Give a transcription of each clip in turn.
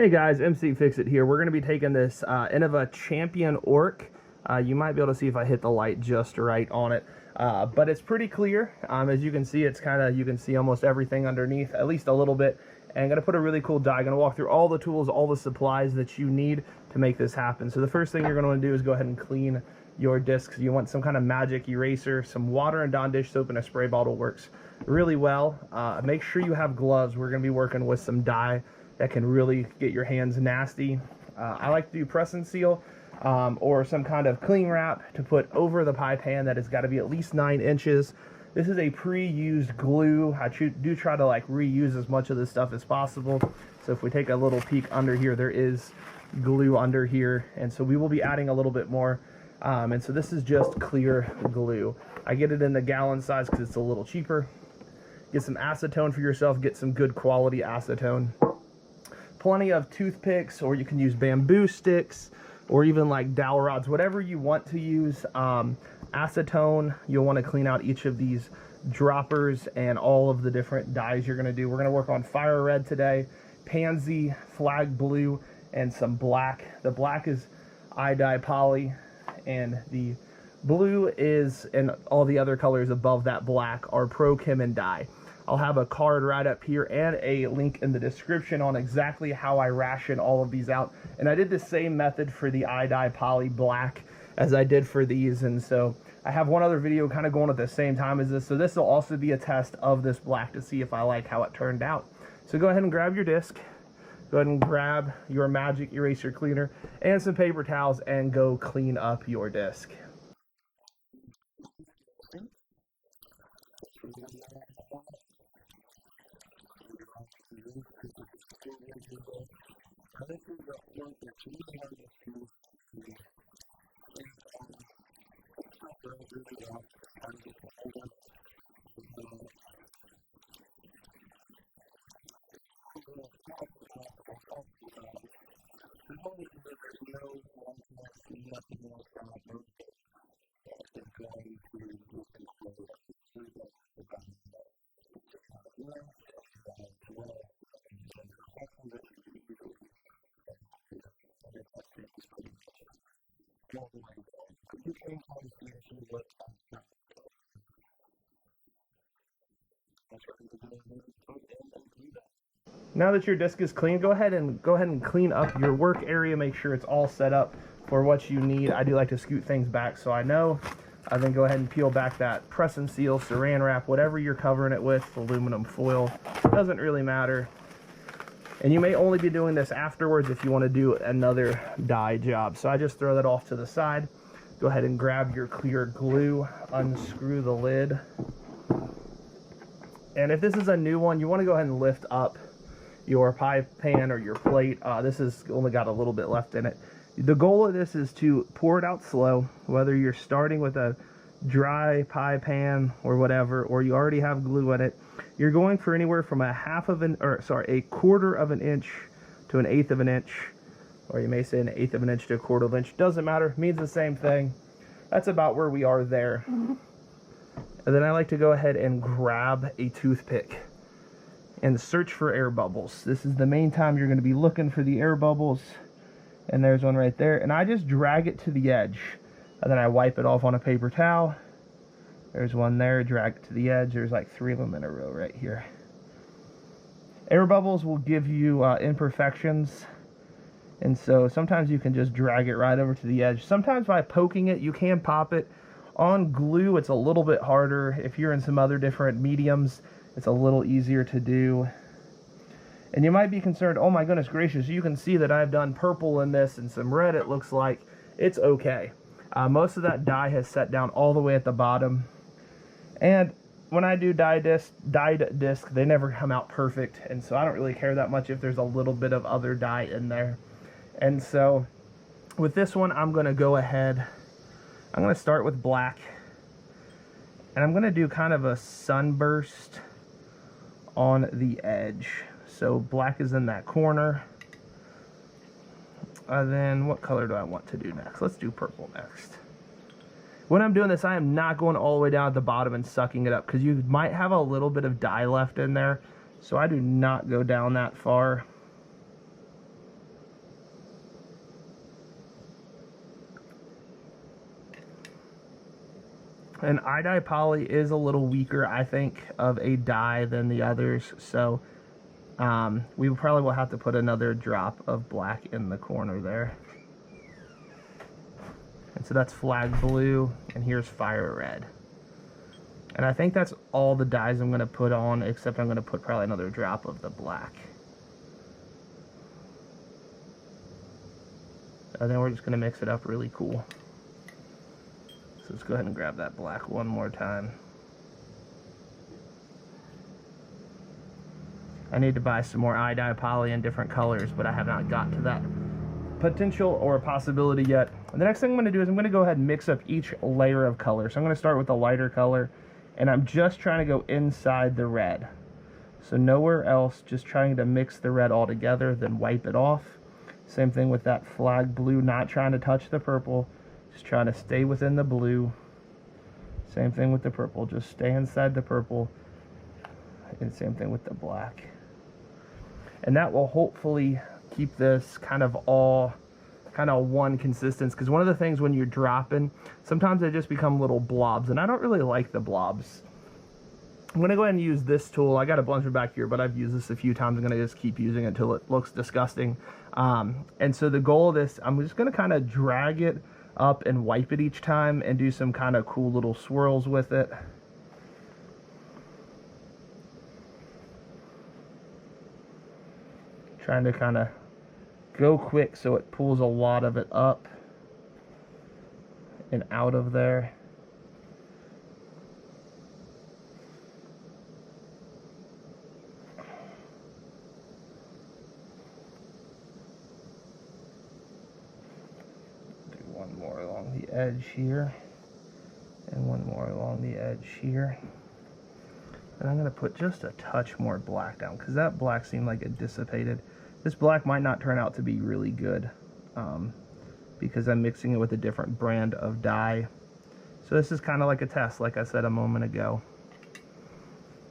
Hey guys, Mcfixit here. We're going to be taking this Innova Champion Orc. You might be able to see if I hit the light just right on it, but it's pretty clear. As you can see, it's you can see almost everything underneath, at least a little bit. And I'm going to put a really cool dye. I'm going to walk through all the tools, all the supplies that you need to make this happen. So the first thing you're going to want to do is go ahead and clean your discs. You want some kind of magic eraser. Some water and Dawn dish soap and a spray bottle works really well. Make sure you have gloves. We're going to be working with some dye that can really get your hands nasty. I like to do press and seal or some kind of cling wrap to put over the pie pan that has got to be at least 9 inches. This is a pre-used glue. I do try to reuse as much of this stuff as possible. So if we take a little peek under here, there is glue under here, and so we will be adding a little bit more. And so this is just clear glue. I get it in the gallon size because it's a little cheaper. Get some acetone for yourself. Get some good quality acetone. Plenty of toothpicks, or you can use bamboo sticks, or even like dowel rods, whatever you want to use. Acetone, you'll want to clean out each of these droppers and all of the different dyes you're going to do. We're going to work on fire red today, pansy, flag blue, and some black. The black is dye poly, and the blue is, and all the other colors above that black are Pro Chem Dye. I'll have a card right up here and a link in the description on exactly how I ration all of these out. And I did the same method for the dye poly black as I did for these. And so I have one other video kind of going at the same time as this. So this will also be a test of this black to see if I like how it turned out. So go ahead and grab your disc. Go ahead and grab your magic eraser cleaner and some paper towels and go clean up your disc. Now that your disc is clean, go ahead and clean up your work area. Make sure it's all set up for what you need. I do like to scoot things back so I know. Then go ahead and peel back that press and seal, saran wrap, whatever you're covering it with, aluminum foil. Doesn't really matter. And you may only be doing this afterwards if you want to do another dye job. So I just throw that off to the side. Go ahead and grab your clear glue, unscrew the lid. And if this is a new one, you want to go ahead and lift up your pie pan or your plate. This has only got a little bit left in it. The goal of this is to pour it out slow, whether you're starting with a dry pie pan or whatever, or you already have glue in it. You're going for anywhere from a quarter of an inch to an eighth of an inch, or you may say an eighth of an inch to a quarter of an inch. Doesn't matter, means the same thing. That's about where we are there. And then I like to go ahead and grab a toothpick and search for air bubbles. This is the main time you're going to be looking for the air bubbles. And there's one right there. And I just drag it to the edge. And then I wipe it off on a paper towel. There's one there, drag it to the edge. There's like 3 of them in a row right here. Air bubbles will give you imperfections. And so sometimes you can just drag it right over to the edge. Sometimes by poking it, you can pop it. On glue, it's a little bit harder. If you're in some other different mediums, it's a little easier to do. And you might be concerned, oh my goodness gracious, you can see that I've done purple in this and some red, it looks like. It's okay. Most of that dye has set down all the way at the bottom. And when I do dyed disc, they never come out perfect. And so I don't really care that much if there's a little bit of other dye in there. And so with this one, I'm going to go ahead. I'm going to start with black. And I'm going to do kind of a sunburst on the edge. So black is in that corner. Then what color do I want to do next? Let's do purple next. When I'm doing this, I am not going all the way down at the bottom and sucking it up, because you might have a little bit of dye left in there. So I do not go down that far. And iodine poly is a little weaker, I think, of a dye than the others, so we probably will have to put another drop of black in the corner there. And so that's flag blue, and here's fire red. And I think that's all the dyes I'm going to put on, except I'm going to put probably another drop of the black. And then we're just going to mix it up really cool. So let's go ahead and grab that black one more time. I need to buy some more iodine poly in different colors, but I have not got to that potential or possibility yet. And the next thing I'm going to do is I'm going to go ahead and mix up each layer of color. So I'm going to start with the lighter color, and I'm just trying to go inside the red. So nowhere else, just trying to mix the red all together, then wipe it off. Same thing with that flag blue, not trying to touch the purple, just trying to stay within the blue. Same thing with the purple, just stay inside the purple. And same thing with the black. And that will hopefully keep this kind of all one consistency, because one of the things when you're dropping, sometimes they just become little blobs, and I don't really like the blobs. I'm going to go ahead and use this tool. I got a bunch of back here, but I've used this a few times. I'm going to just keep using it until it looks disgusting. And so the goal of this, I'm just going to kind of drag it up and wipe it each time and do some kind of cool little swirls with it. Trying to kind of go quick so it pulls a lot of it up and out of there. Do one more along the edge here and one more along the edge here. And I'm going to put just a touch more black down, because that black seemed like it dissipated. This black might not turn out to be really good because I'm mixing it with a different brand of dye. So this is kind of like a test, like I said a moment ago.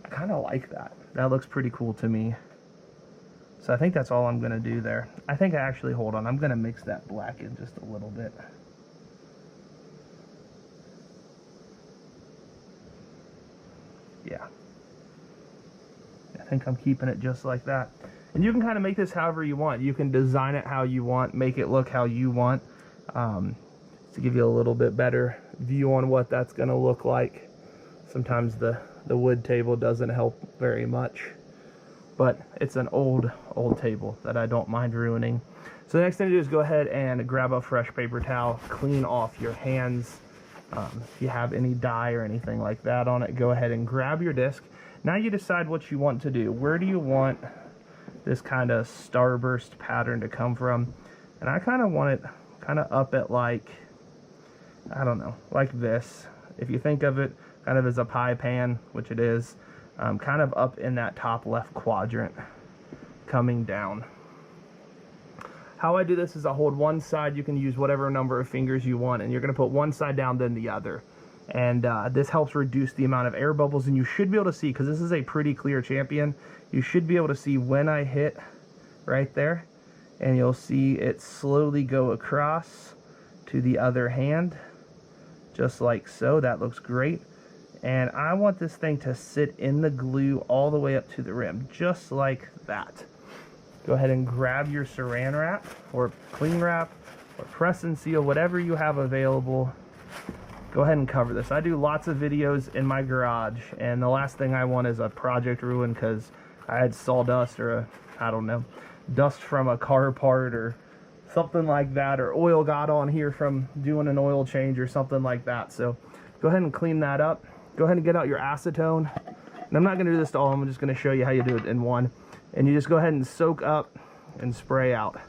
I kind of like that. That looks pretty cool to me. So I think that's all I'm going to do there. I think hold on, I'm going to mix that black in just a little bit. Yeah. I think I'm keeping it just like that. And you can kind of make this however you want. You can design it how you want, make it look how you want, to give you a little bit better view on what that's going to look like. Sometimes the wood table doesn't help very much, but it's an old table that I don't mind ruining. So the next thing to do is go ahead and grab a fresh paper towel, clean off your hands. If you have any dye or anything like that on it, go ahead and grab your disc. Now you decide what you want to do. Where do you want this kind of starburst pattern to come from? And I kind of want it kind of up at like, I don't know, like this. If you think of it kind of as a pie pan, which it is, kind of up in that top left quadrant, coming down. How I do this is I hold one side. You can use whatever number of fingers you want, and you're going to put one side down, then the other. And this helps reduce the amount of air bubbles, and you should be able to see, because this is a pretty clear champion, you should be able to see when I hit right there, and you'll see it slowly go across to the other hand, just like so. That looks great. And I want this thing to sit in the glue all the way up to the rim, just like that. Go ahead and grab your saran wrap, or cling wrap, or press and seal, whatever you have available. Go ahead and cover this. I do lots of videos in my garage, and the last thing I want is a project ruined because I had sawdust or I don't know, dust from a car part or something like that, or oil got on here from doing an oil change or something like that. So go ahead and clean that up. Go ahead and get out your acetone. And I'm not going to do this to all, I'm just going to show you how you do it in one. And you just go ahead and soak up and spray out.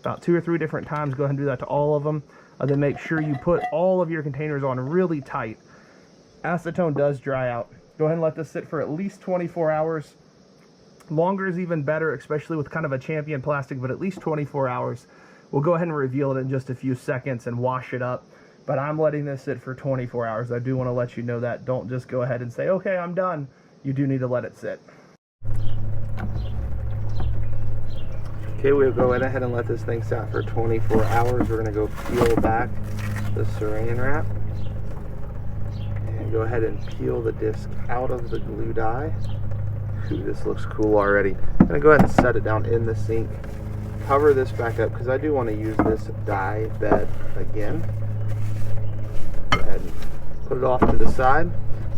About 2 or 3 different times. Go ahead and do that to all of them. Then make sure you put all of your containers on really tight. Acetone does dry out. Go ahead and let this sit for at least 24 hours. Longer is even better, especially with kind of a champion plastic, but at least 24 hours. We'll go ahead and reveal it in just a few seconds and wash it up. But I'm letting this sit for 24 hours. I do want to let you know that. Don't just go ahead and say, okay, I'm done. You do need to let it sit. Okay, we'll go right ahead and let this thing sit for 24 hours. We're going to go peel back the saran wrap and Go ahead and peel the disc out of the glue dye. Ooh, this looks cool already. I'm going to go ahead and set it down in the sink. Cover this back up because I do want to use this dye bed again. Go ahead and put it off to the side.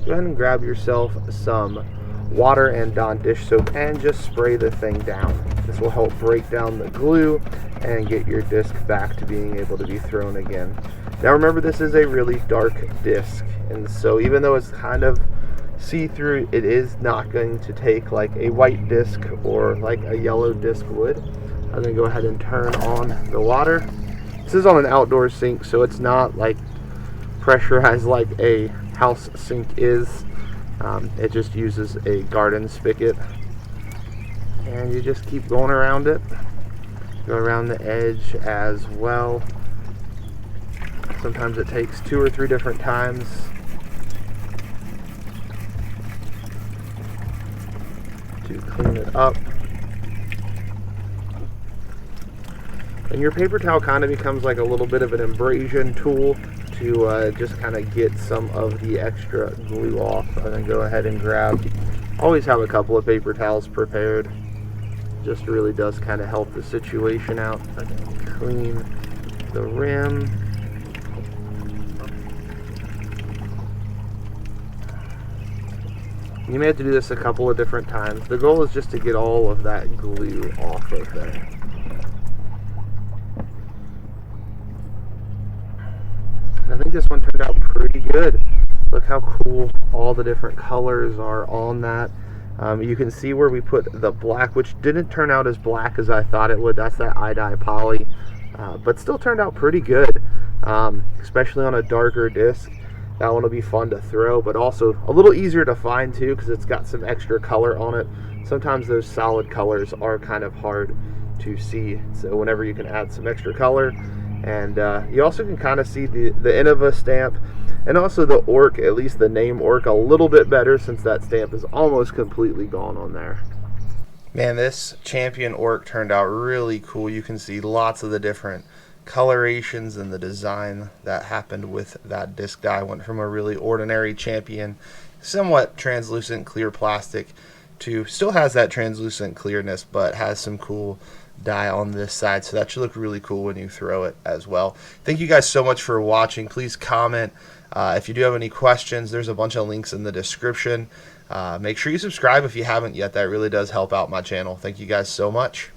Go ahead and grab yourself some water and Dawn dish soap and just spray the thing down. This will help break down the glue and get your disc back to being able to be thrown again. Now remember, this is a really dark disc, and so even though it's kind of see-through, it is not going to take like a white disc or like a yellow disc would. I'm going to go ahead and turn on the water. This is on an outdoor sink, so it's not like pressurized like a house sink is. It just uses a garden spigot, and you just keep going around it. Go around the edge as well. Sometimes it takes 2 or 3 different times. To clean it up. And your paper towel kind of becomes like a little bit of an abrasion tool to just kind of get some of the extra glue off. I'm going to go ahead and grab, always have a couple of paper towels prepared. Just really does kind of help the situation out. I'm going to clean the rim. You may have to do this a couple of different times. The goal is just to get all of that glue off of there. I think this one turned out pretty good. Look how cool all the different colors are on that. You can see where we put the black, which didn't turn out as black as I thought it would. That's that iDye poly, but still turned out pretty good, especially on a darker disc. That one will be fun to throw, but also a little easier to find too, because it's got some extra color on it. Sometimes those solid colors are kind of hard to see, so whenever you can add some extra color. And you also can kind of see the Innova stamp, and also the orc, at least the name orc, a little bit better since that stamp is almost completely gone on there. Man, this champion orc turned out really cool. You can see lots of the different colorations and the design that happened with that disc dye. Went from a really ordinary champion, somewhat translucent clear plastic, to still has that translucent clearness, but has some cool dye on this side, so that should look really cool when you throw it as well. Thank you guys so much for watching. Please comment if you do have any questions. There's a bunch of links in the description. Make sure you subscribe if you haven't yet. That really does help out my channel. Thank you guys so much.